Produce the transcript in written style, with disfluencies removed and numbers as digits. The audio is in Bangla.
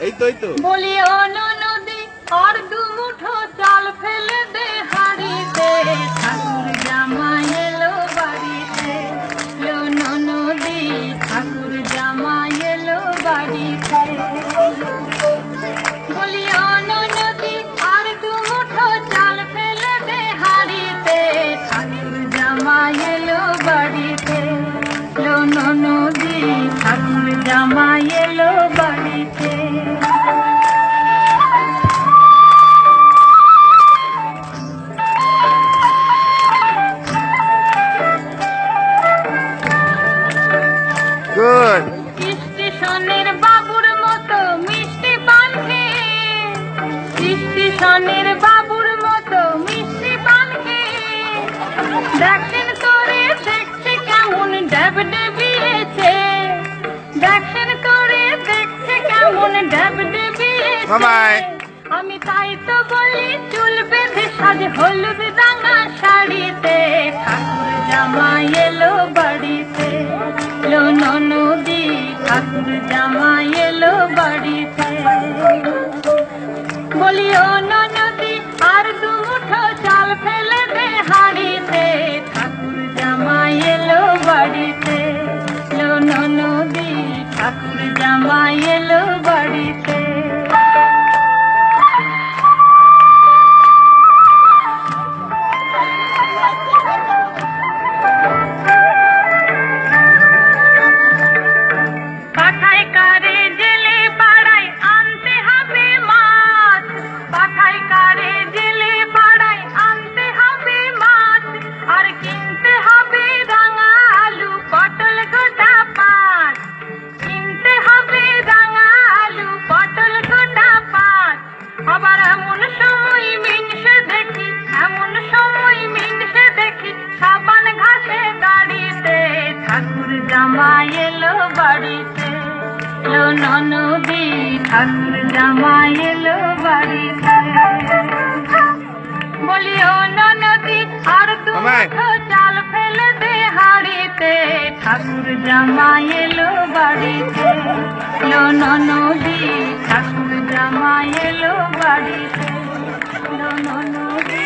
বলি ও নদী আর দু মুঠো চাল ফেলে দে হাড়িতে, ঠাকুর জামাই এলো বাড়িতে। লো নদী ঠাকুর জামাই এলো বাড়িতে। বলি ও নদী আর দু মুঠো চাল ফেলে দে হাড়িতে, ঠাকুর জামাই এলো বাড়িতে। লো নদী ঠাকুর জামাই এলো বাড়িতে। স্টেশনের বাবুর মতো মিষ্টি পান খেয়ে, স্টেশনের বাবুর মতো মিষ্টি পান খেয়ে, দেখেন তোরে দেখছে কেমন ড্যাব ডেবিয়েছে, দেখেন তোরে দেখছে কেমন ড্যাব ডেবিয়েছে। আমি তাই তো বলি চুল বেঁধে সাজে হলুদ রাঙা শাড়িতে, ঠাকুর জামাই এলো বাড়িতে। লো নদী ঠাকুর জামাই এলো বাড়িতে। বলি ও নদী আর দু মুঠো চাল ফেলে দে হাড়িতে, ঠাকুর জামাই এলো বাড়িতে। লো নদী ঠাকুর জামাই এলো বাড়িতে। পাঠায় কারে জেলে পাড়ায় আনতে হবে মাছ, পাঠায় কারে জেলে পাড়ায় আনতে হবে মাছ, আর কিনতে হবে রাঙা আলু পটল গোটা পাঁচ, কিনতে হবে রাঙা আলু পটল গোটা পাঁচ। আবার এমন সময় মিনসে দেখি, এমন সময় মিনসে দেখি সাবান ঘাসে দাঁড়িতে, ঠাকুর জামাই এলো বাড়িতে। লো নদী ঠাকুর জামাই এলো বাড়িতে। বলি ও নদী আর দু মুঠো চাল ফেলে দে হাড়িতে, ঠাকুর জামাই এলো বাড়িতে। লো নদী ঠাকুর জামাই এলো বাড়িতে। লো নদী